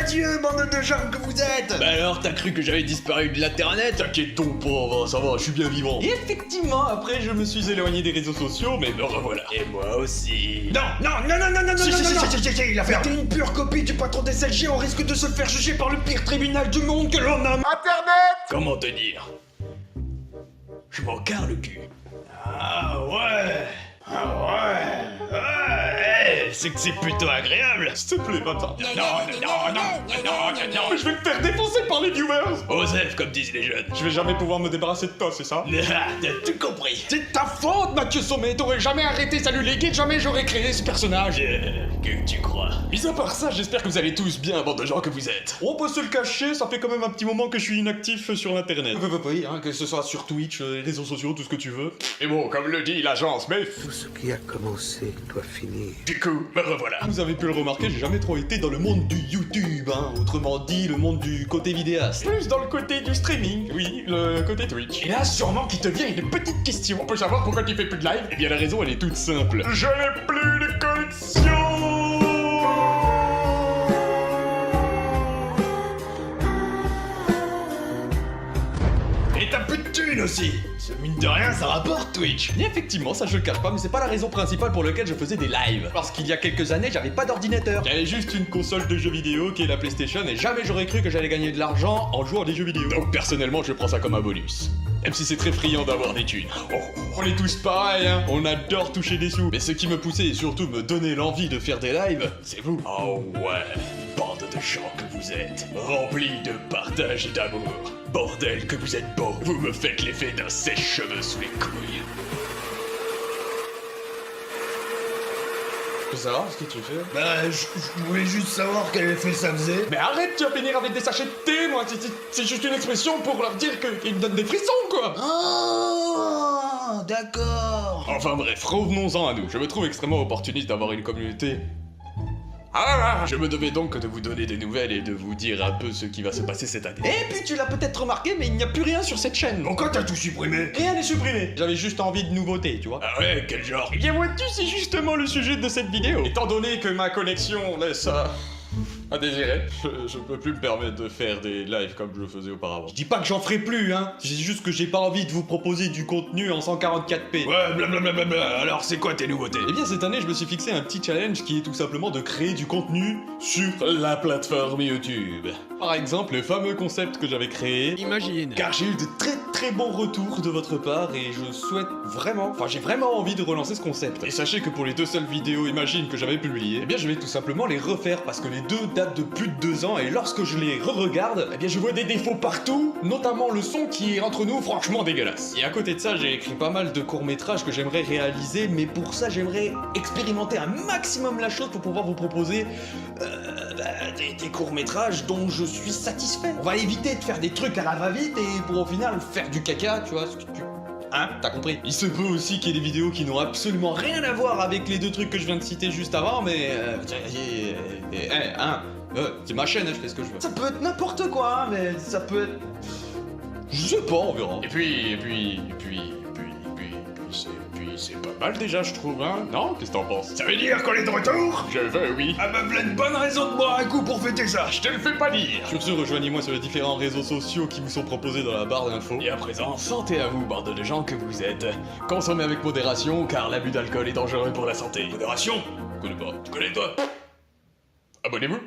adieu, bande de gens que vous êtes. Bah alors, t'as cru que j'avais disparu de l'internet? T'inquiète donc pas, ça va, je suis bien vivant. Et effectivement, après, je me suis éloigné des réseaux sociaux, mais me revoilà. Et moi aussi. Non, il a fait une pure copie du patron des SLG, on risque de se faire juger par le pire tribunal du monde que l'on a. Internet! Comment te dire? Je m'en carre le cul. Ah ouais. C'est que c'est plutôt agréable. S'il te plaît, papa. Non, je vais me faire défoncer par les viewers. Osef, comme disent les jeunes. Je vais jamais pouvoir me débarrasser de toi, c'est ça? T'as tout compris. C'est ta faute, Mathieu Sommet, t'aurais jamais arrêté Salut les Geeks, jamais j'aurais créé ce personnage. Que tu crois? Mis à part ça, j'espère que vous allez tous bien, bande de gens que vous êtes. On peut se le cacher, ça fait quand même un petit moment que je suis inactif sur l'internet. Oui, hein, que ce soit sur Twitch, les réseaux sociaux, tout ce que tu veux. Et bon, comme le dit l'agence MEF, Tout ce qui a commencé doit finir. du coup, me revoilà. Vous avez pu le remarquer, j'ai jamais trop été dans le monde du YouTube, hein. Autrement dit, le monde du côté vidéaste. Plus dans le côté du streaming, oui, le côté Twitch. Et là, sûrement qu'il te vient une petite question. On peut savoir pourquoi tu fais plus de live? Eh bien la raison elle est toute simple. Je n'ai plus de connexion. Et t'as plus de thunes aussi. Mine de rien, ça rapporte Twitch. Et effectivement, ça je le cache pas, mais c'est pas la raison principale pour laquelle je faisais des lives. Parce qu'il y a quelques années, j'avais pas d'ordinateur. J'avais juste une console de jeux vidéo qui est la PlayStation et jamais j'aurais cru que j'allais gagner de l'argent en jouant à des jeux vidéo. Donc personnellement, je prends ça comme un bonus. Même si c'est très friand d'avoir des thunes. On est tous pareils, hein. On adore toucher des sous. Mais ce qui me poussait et surtout me donnait l'envie de faire des lives, c'est vous. Oh ouais, bande de gens que vous êtes, remplis de partage et d'amour. Bordel que vous êtes beau, vous me faites l'effet d'un sèche-cheveux sous les couilles. Je peux savoir ce que tu fais? Bah, je voulais juste savoir quel effet ça faisait. Mais arrête, tu vas finir avec des sachets de thé, moi. C'est juste une expression pour leur dire qu'ils me donnent des frissons, quoi. Oh, d'accord. Enfin bref, revenons-en à nous. Je me trouve extrêmement opportuniste d'avoir une communauté. Je me devais donc de vous donner des nouvelles et de vous dire un peu ce qui va se passer cette année. Et puis tu l'as peut-être remarqué, mais il n'y a plus rien sur cette chaîne. Pourquoi t'as tout supprimé? Rien n'est supprimé. J'avais juste envie de nouveautés, tu vois. Ah ouais, quel genre? Eh bien vois-tu, c'est justement le sujet de cette vidéo. Étant donné que ma connexion laisse à désirer, je peux plus me permettre de faire des lives comme je le faisais auparavant. Je dis pas que j'en ferai plus, hein. C'est juste que j'ai pas envie de vous proposer du contenu en 144p. Ouais, blablabla, alors c'est quoi tes nouveautés? Eh bien cette année, je me suis fixé un petit challenge qui est tout simplement de créer du contenu sur la plateforme YouTube. Par exemple, le fameux concept que j'avais créé. Imagine. Car j'ai eu de très bons retours de votre part et je souhaite vraiment, j'ai vraiment envie de relancer ce concept. Et sachez que pour les deux seules vidéos Imagine que j'avais publiées, eh bien je vais tout simplement les refaire parce que les deux datent de plus de 2 ans et lorsque je les re-regarde, eh bien je vois des défauts partout, notamment le son qui est entre nous franchement dégueulasse. Et à côté de ça, j'ai écrit pas mal de courts-métrages que j'aimerais réaliser, mais pour ça j'aimerais expérimenter un maximum la chose pour pouvoir vous proposer des courts-métrages dont je suis satisfait. On va éviter de faire des trucs à la va-vite et pour au final faire du caca, tu vois ce que tu... Hein? T'as compris? Il se peut aussi qu'il y ait des vidéos qui n'ont absolument rien à voir avec les deux trucs que je viens de citer juste avant, mais... c'est ma chaîne, hein, je fais ce que je veux. Ça peut être n'importe quoi, hein, mais ça peut être... Je sais pas, on verra. Et puis, c'est pas mal déjà, je trouve, hein? Non? Qu'est-ce que t'en penses? Ça veut dire qu'on est de retour? Je veux, oui. Ah bah, plein de bonnes raisons de boire un coup pour fêter ça. Je te le fais pas dire. Sur ce, rejoignez-moi sur les différents réseaux sociaux qui vous sont proposés dans la barre d'infos. Et à présent, santé à vous, bande de gens que vous êtes. Consommez avec modération, car l'abus d'alcool est dangereux pour la santé. Modération? Je connais pas. Tu connais, toi? Abonnez-vous.